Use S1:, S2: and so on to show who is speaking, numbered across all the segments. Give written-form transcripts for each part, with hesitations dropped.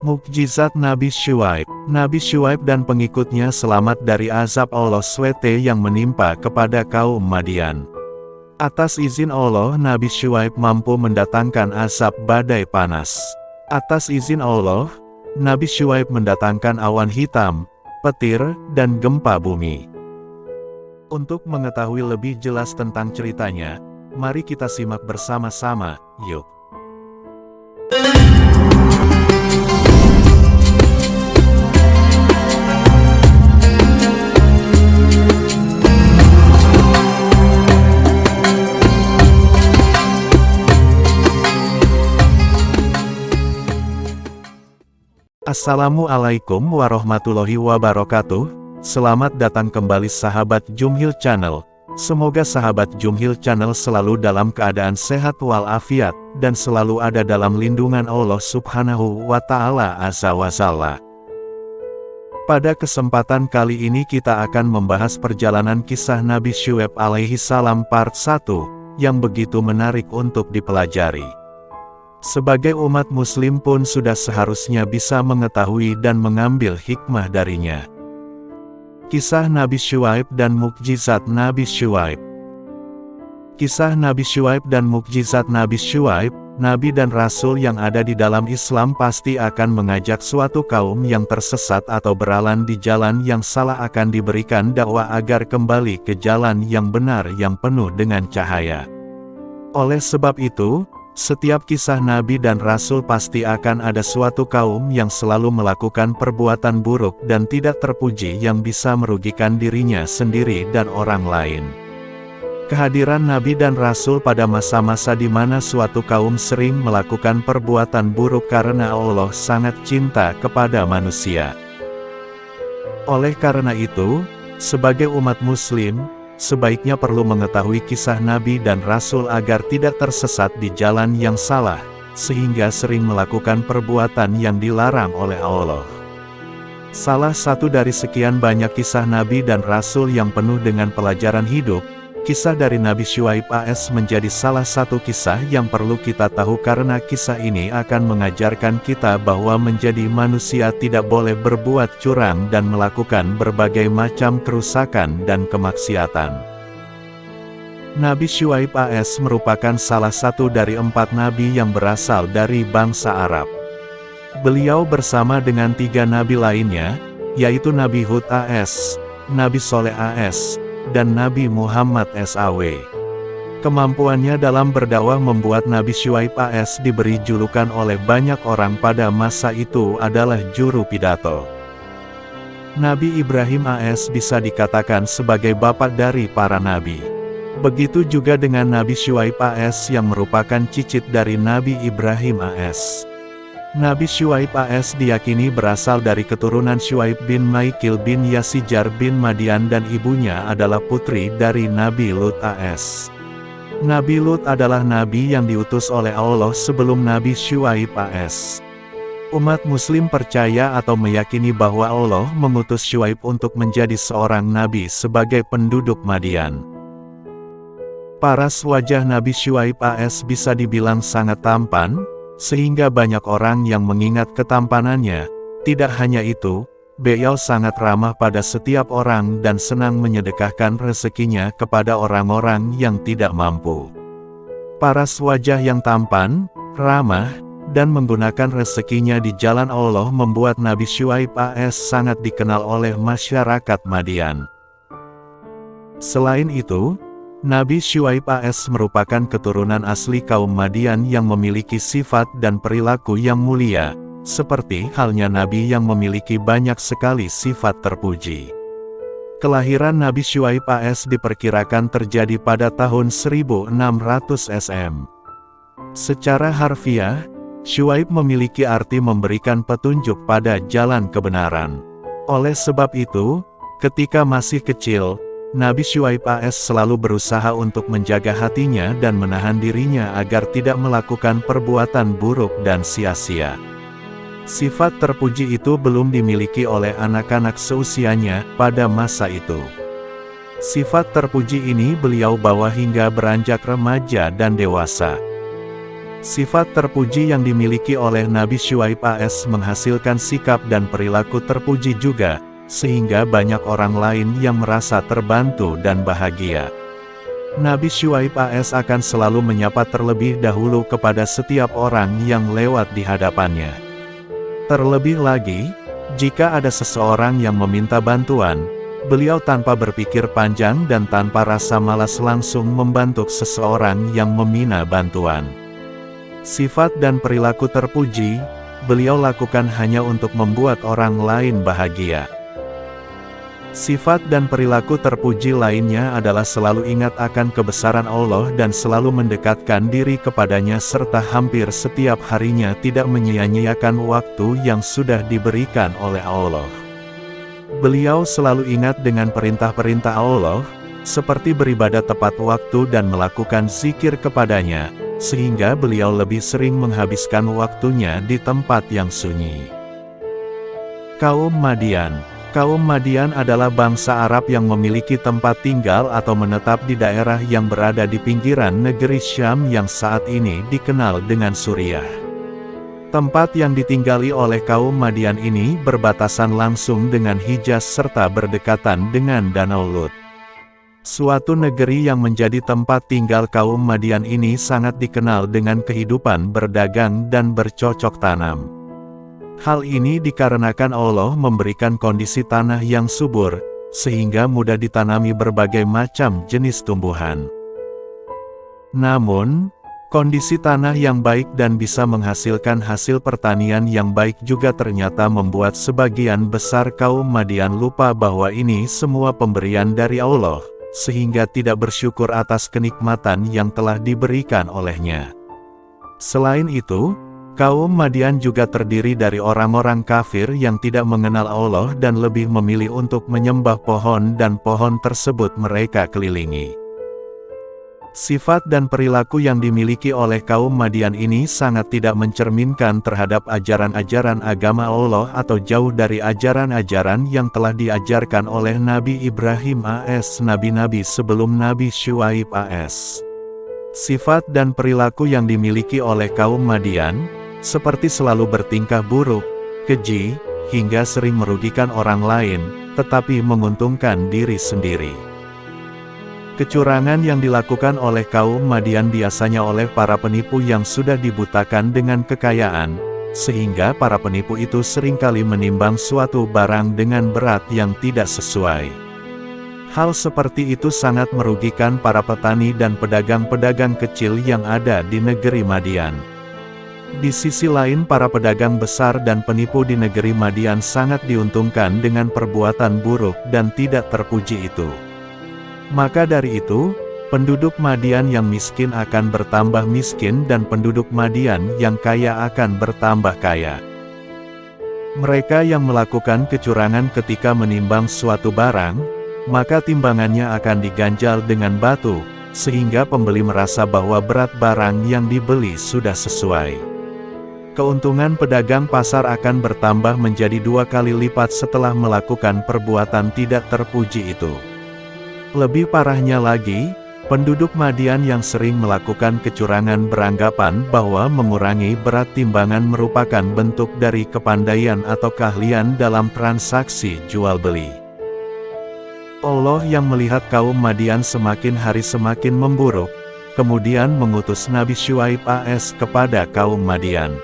S1: Mukjizat Nabi Syuaib. Nabi Syuaib dan pengikutnya selamat dari azab Allah SWT yang menimpa kepada kaum Madian. Atas izin Allah, Nabi Syuaib mampu mendatangkan azab badai panas. Atas izin Allah, Nabi Syuaib mendatangkan awan hitam, petir, dan gempa bumi. Untuk mengetahui lebih jelas tentang ceritanya, mari kita simak bersama-sama, yuk. Assalamualaikum warahmatullahi wabarakatuh. Selamat datang kembali sahabat Jumhil Channel. Semoga sahabat Jumhil Channel selalu dalam keadaan sehat walafiat, dan selalu ada dalam lindungan Allah Subhanahu wa Ta'ala Azza wa Jalla. Pada kesempatan kali ini kita akan membahas perjalanan kisah Nabi Syuaib alaihi salam part 1, yang begitu menarik untuk dipelajari. Sebagai umat muslim pun sudah seharusnya bisa mengetahui dan mengambil hikmah darinya. Kisah Nabi Syuaib dan mukjizat Nabi Syuaib. Kisah Nabi Syuaib dan mukjizat Nabi Syuaib, Nabi dan Rasul yang ada di dalam Islam pasti akan mengajak suatu kaum yang tersesat atau beralan di jalan yang salah akan diberikan dakwah agar kembali ke jalan yang benar yang penuh dengan cahaya. Oleh sebab itu, setiap kisah Nabi dan Rasul pasti akan ada suatu kaum yang selalu melakukan perbuatan buruk dan tidak terpuji yang bisa merugikan dirinya sendiri dan orang lain. Kehadiran Nabi dan Rasul pada masa-masa di mana suatu kaum sering melakukan perbuatan buruk karena Allah sangat cinta kepada manusia. Oleh karena itu, sebagai umat muslim, sebaiknya perlu mengetahui kisah Nabi dan Rasul agar tidak tersesat di jalan yang salah, sehingga sering melakukan perbuatan yang dilarang oleh Allah. Salah satu dari sekian banyak kisah Nabi dan Rasul yang penuh dengan pelajaran hidup, kisah dari Nabi Syuaib AS menjadi salah satu kisah yang perlu kita tahu karena kisah ini akan mengajarkan kita bahwa menjadi manusia tidak boleh berbuat curang dan melakukan berbagai macam kerusakan dan kemaksiatan. Nabi Syuaib AS merupakan salah satu dari 4 nabi yang berasal dari bangsa Arab. Beliau bersama dengan 3 nabi lainnya, yaitu Nabi Hud AS, Nabi Soleh AS, dan Nabi Muhammad SAW. Kemampuannya dalam berdakwah membuat Nabi Syuaib AS diberi julukan oleh banyak orang pada masa itu adalah juru pidato. Nabi Ibrahim AS bisa dikatakan sebagai bapak dari para nabi. Begitu juga dengan Nabi Syuaib AS yang merupakan cicit dari Nabi Ibrahim AS. Nabi Syuaib AS diyakini berasal dari keturunan Syuaib bin Maikil bin Yasijar bin Madian dan ibunya adalah putri dari Nabi Lut AS. Nabi Lut adalah nabi yang diutus oleh Allah sebelum Nabi Syuaib AS. Umat muslim percaya atau meyakini bahwa Allah mengutus Syuaib untuk menjadi seorang nabi sebagai penduduk Madian. Paras wajah Nabi Syuaib AS bisa dibilang sangat tampan, sehingga banyak orang yang mengingat ketampanannya. Tidak hanya itu, beliau sangat ramah pada setiap orang dan senang menyedekahkan rezekinya kepada orang-orang yang tidak mampu. Paras wajah yang tampan, ramah, dan menggunakan rezekinya di jalan Allah membuat Nabi Syuaib AS sangat dikenal oleh masyarakat Madian. Selain itu, Nabi Syuaib AS merupakan keturunan asli kaum Madian yang memiliki sifat dan perilaku yang mulia, seperti halnya Nabi yang memiliki banyak sekali sifat terpuji. Kelahiran Nabi Syuaib AS diperkirakan terjadi pada tahun 1600 SM. Secara harfiah, Syuaib memiliki arti memberikan petunjuk pada jalan kebenaran. Oleh sebab itu, ketika masih kecil, Nabi Syuaib AS selalu berusaha untuk menjaga hatinya dan menahan dirinya agar tidak melakukan perbuatan buruk dan sia-sia. Sifat terpuji itu belum dimiliki oleh anak-anak seusianya pada masa itu. Sifat terpuji ini beliau bawa hingga beranjak remaja dan dewasa. Sifat terpuji yang dimiliki oleh Nabi Syuaib AS menghasilkan sikap dan perilaku terpuji juga, sehingga banyak orang lain yang merasa terbantu dan bahagia. Nabi Syuaib AS akan selalu menyapa terlebih dahulu kepada setiap orang yang lewat di hadapannya. Terlebih lagi, jika ada seseorang yang meminta bantuan, beliau tanpa berpikir panjang dan tanpa rasa malas langsung membantu seseorang yang meminta bantuan. Sifat dan perilaku terpuji, beliau lakukan hanya untuk membuat orang lain bahagia. Sifat dan perilaku terpuji lainnya adalah selalu ingat akan kebesaran Allah dan selalu mendekatkan diri kepadanya serta hampir setiap harinya tidak menyia-nyiakan waktu yang sudah diberikan oleh Allah. Beliau selalu ingat dengan perintah-perintah Allah, seperti beribadah tepat waktu dan melakukan zikir kepadanya, sehingga beliau lebih sering menghabiskan waktunya di tempat yang sunyi. Kaum Madian. Kaum Madian adalah bangsa Arab yang memiliki tempat tinggal atau menetap di daerah yang berada di pinggiran negeri Syam yang saat ini dikenal dengan Suriah. Tempat yang ditinggali oleh kaum Madian ini berbatasan langsung dengan Hijaz serta berdekatan dengan Danau Lut. Suatu negeri yang menjadi tempat tinggal kaum Madian ini sangat dikenal dengan kehidupan berdagang dan bercocok tanam. Hal ini dikarenakan Allah memberikan kondisi tanah yang subur, sehingga mudah ditanami berbagai macam jenis tumbuhan. Namun, kondisi tanah yang baik dan bisa menghasilkan hasil pertanian yang baik juga ternyata membuat sebagian besar kaum Madian lupa bahwa ini semua pemberian dari Allah, sehingga tidak bersyukur atas kenikmatan yang telah diberikan olehnya. Selain itu, kaum Madian juga terdiri dari orang-orang kafir yang tidak mengenal Allah dan lebih memilih untuk menyembah pohon dan pohon tersebut mereka kelilingi. Sifat dan perilaku yang dimiliki oleh kaum Madian ini sangat tidak mencerminkan terhadap ajaran-ajaran agama Allah atau jauh dari ajaran-ajaran yang telah diajarkan oleh Nabi Ibrahim AS, nabi-nabi sebelum Nabi Syuaib AS. Sifat dan perilaku yang dimiliki oleh kaum Madian, seperti selalu bertingkah buruk, keji, hingga sering merugikan orang lain, tetapi menguntungkan diri sendiri. Kecurangan yang dilakukan oleh kaum Madian biasanya oleh para penipu yang sudah dibutakan dengan kekayaan, sehingga para penipu itu seringkali menimbang suatu barang dengan berat yang tidak sesuai. Hal seperti itu sangat merugikan para petani dan pedagang-pedagang kecil yang ada di negeri Madian. Di sisi lain para pedagang besar dan penipu di negeri Madian sangat diuntungkan dengan perbuatan buruk dan tidak terpuji itu. Maka dari itu, penduduk Madian yang miskin akan bertambah miskin dan penduduk Madian yang kaya akan bertambah kaya. Mereka yang melakukan kecurangan ketika menimbang suatu barang, maka timbangannya akan diganjal dengan batu, sehingga pembeli merasa bahwa berat barang yang dibeli sudah sesuai. Keuntungan pedagang pasar akan bertambah menjadi 2 kali lipat setelah melakukan perbuatan tidak terpuji itu. Lebih parahnya lagi, penduduk Madian yang sering melakukan kecurangan beranggapan bahwa mengurangi berat timbangan merupakan bentuk dari kepandaian atau keahlian dalam transaksi jual-beli. Allah yang melihat kaum Madian semakin hari semakin memburuk, kemudian mengutus Nabi Syuaib AS kepada kaum Madian.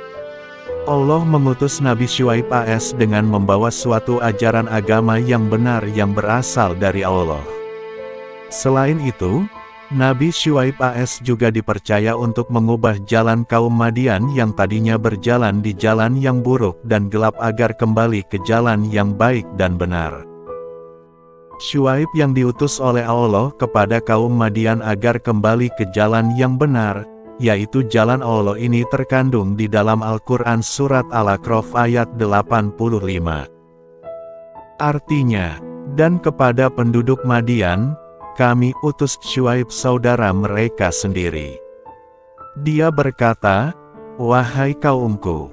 S1: Allah mengutus Nabi Syuaib AS dengan membawa suatu ajaran agama yang benar yang berasal dari Allah. Selain itu, Nabi Syuaib AS juga dipercaya untuk mengubah jalan kaum Madian yang tadinya berjalan di jalan yang buruk dan gelap agar kembali ke jalan yang baik dan benar. Syuaib yang diutus oleh Allah kepada kaum Madian agar kembali ke jalan yang benar, yaitu jalan Allah ini terkandung di dalam Al-Quran Surat Al-A'raf ayat 85. Artinya, dan kepada penduduk Madian, kami utus Syuaib saudara mereka sendiri. Dia berkata, "Wahai kaumku,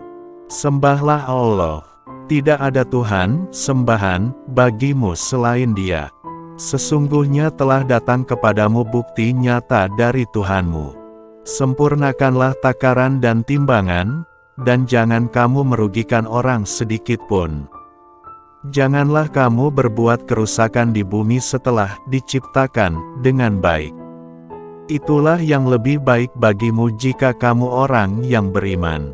S1: sembahlah Allah. Tidak ada Tuhan, sembahan, bagimu selain Dia. Sesungguhnya telah datang kepadamu bukti nyata dari Tuhanmu. Sempurnakanlah takaran dan timbangan, dan jangan kamu merugikan orang sedikit pun. Janganlah kamu berbuat kerusakan di bumi setelah diciptakan dengan baik. Itulah yang lebih baik bagimu jika kamu orang yang beriman.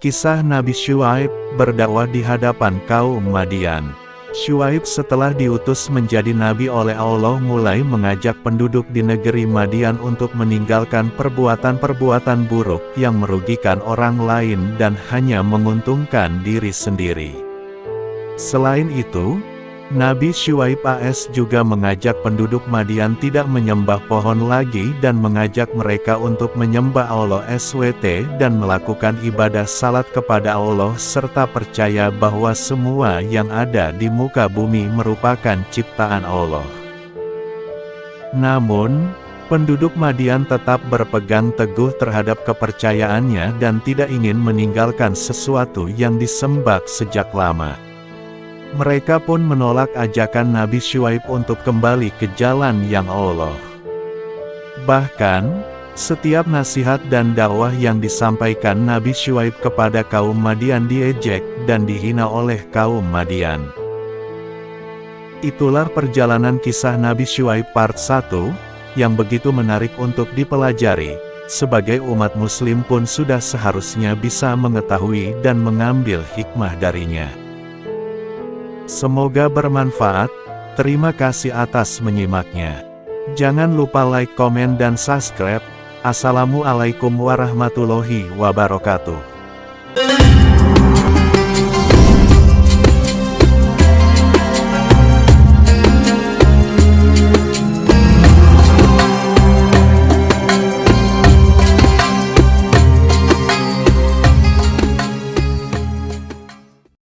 S1: Kisah Nabi Syuaib berdakwah di hadapan kaum Madian. Syuaib setelah diutus menjadi nabi oleh Allah mulai mengajak penduduk di negeri Madian untuk meninggalkan perbuatan-perbuatan buruk yang merugikan orang lain dan hanya menguntungkan diri sendiri. Selain itu, Nabi Syuaib AS juga mengajak penduduk Madian tidak menyembah pohon lagi dan mengajak mereka untuk menyembah Allah SWT dan melakukan ibadah salat kepada Allah serta percaya bahwa semua yang ada di muka bumi merupakan ciptaan Allah. Namun, penduduk Madian tetap berpegang teguh terhadap kepercayaannya dan tidak ingin meninggalkan sesuatu yang disembah sejak lama. Mereka pun menolak ajakan Nabi Syuaib untuk kembali ke jalan yang Allah. Bahkan, setiap nasihat dan dakwah yang disampaikan Nabi Syuaib kepada kaum Madian diejek dan dihina oleh kaum Madian. Itulah perjalanan kisah Nabi Syuaib part 1, yang begitu menarik untuk dipelajari. Sebagai umat muslim pun sudah seharusnya bisa mengetahui dan mengambil hikmah darinya. Semoga bermanfaat. Terima kasih atas menyimaknya. Jangan lupa like, komen, dan subscribe. Assalamualaikum warahmatullahi wabarakatuh.